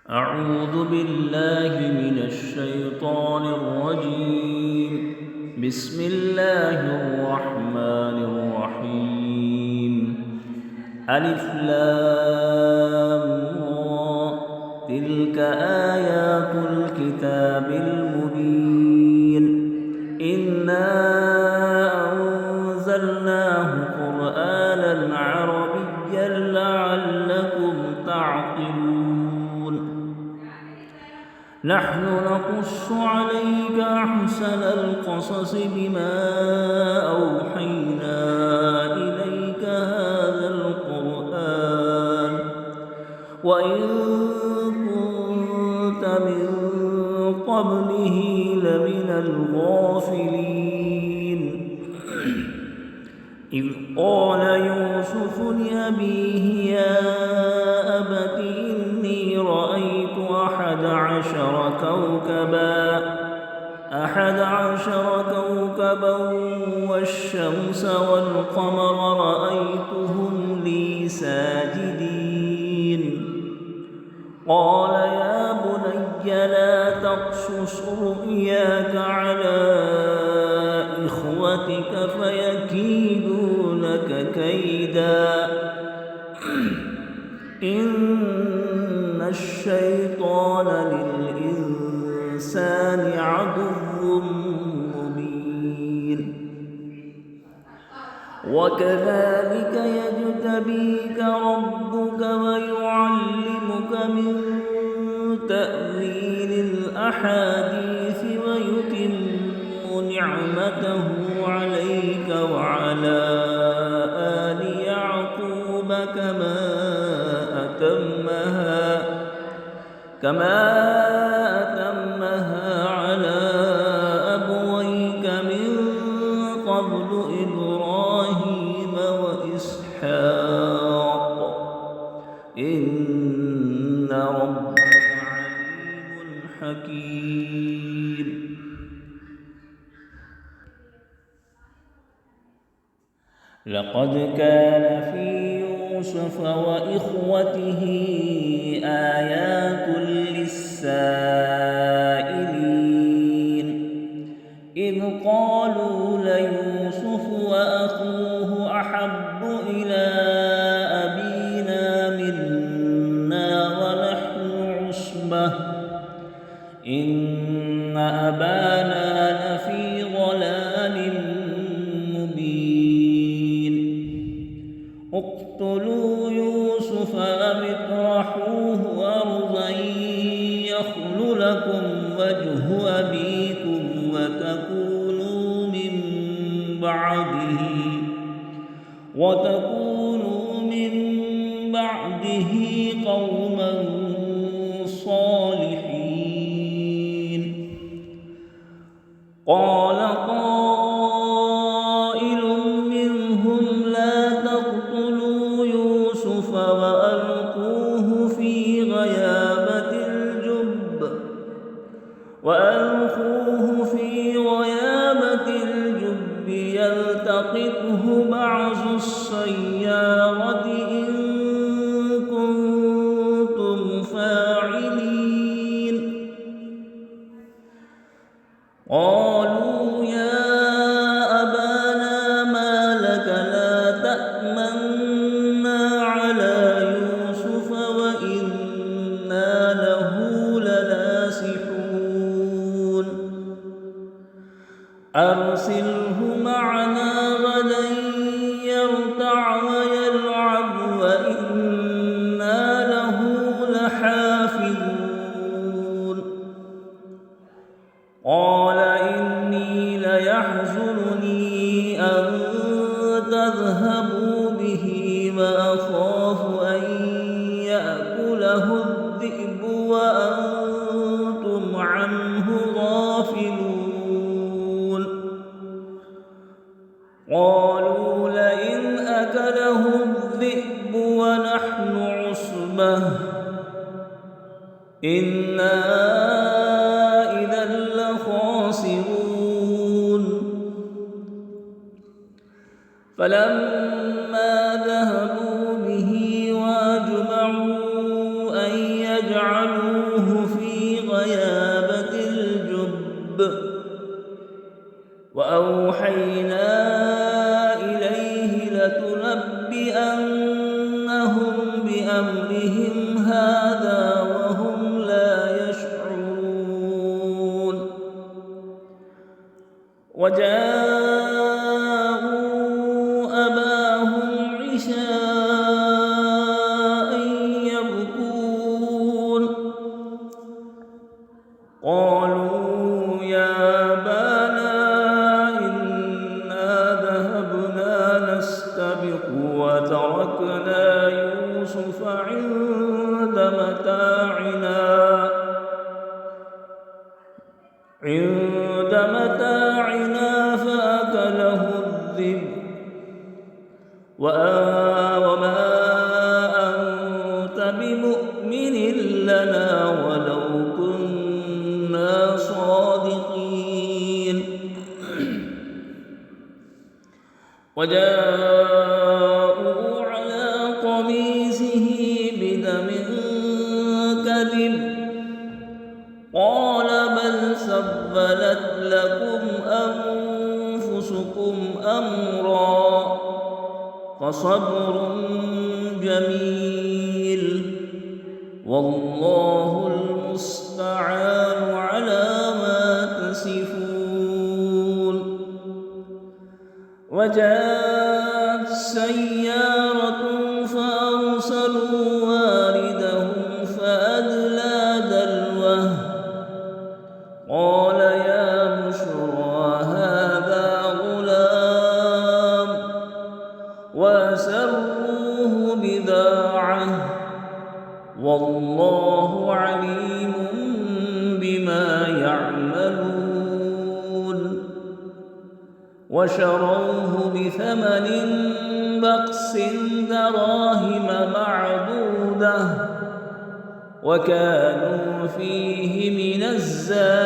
أعوذ بالله من الشيطان الرجيم. بسم الله الرحمن الرحيم. ألف لام را، تلك آيات الكتاب المبين. إنا أنزلناه قرآنا عربيا لعلكم تعقلون. نحن نقص عليك أحسن القصص بما أوحينا إليك هذا القرآن وإن كنت من قبله لمن الغافلين. إذ قال يوسف لأبيه يا أبت إني رأيت 11 كوكبا والشمس والقمر رأيتهم لي ساجدين. قال يا بني لا تقصص رؤياك على إخوتك فيكيدوا لك كيدا إن الشيطان للإنسان عدو مبين. وكذلك يجتبيك ربك ويعلمك من تأويل الأحاديث ويتم نعمته عليك وعلى آل يعقوب كما أتمها على أبويك من قبل إبراهيم وإسحاق إن ربك عليم حكيم. لقد كان في يوسف وإخوته آيات للسائلين إذ قالوا ليوسف وأخوه أحب إلى أبينا منا ونحن عصبة إن أبانا لفي ضلال مبين. اقتلوا يوسف أو اطرحوه أرضا يخل لكم وجه أبيكم وتكونوا من بعده قوما صالحين. قال قائل منهم لا تقتلوا يوسف وألقوه في غيابة الجب يلتقطه بعض السيارة إن كنتم فاعلين. قالوا يا أبانا ما لك لا تأمنا على يوسف وإنا له لناصحون. أرسله معنا غدا يرتع ويلعب وإنا له لحافظون. قال إني ليحزنني أن تذهبوا به وأخاف أن يأكله الذئب وأنتم عنه غافلون. قالوا لئن أكله الذئب ونحن عصبة إنا إذا لخاسرون. فلما ذهبوا به وأجمعوا أن يجعلوا وأوحينا إليه لتنبئنهم بأمرهم هذا وهم لا يشعرون وجاءوا أباهم عشاء يبكون قالوا يا أبانا إنا ذهبنا نستبق وتركنا يوسف عند متاعنا فأكله الذئب وما أنت بمؤمن لنا ولو كنا صادقين وجاءوا على قميصه بدم كذب قال بل سولت لكم أنفسكم أمرا فصبر جميل والله المستعان على ما تصفون وجاءت سيارة فأرسلوا واردهم فأدلى دلوه قال يا بشرى هذا غلام وأسروه بضاعة والله عليم بما يعملون وشروه بثمن بخس دراهم معدودة وكانوا فيه من الزاهدين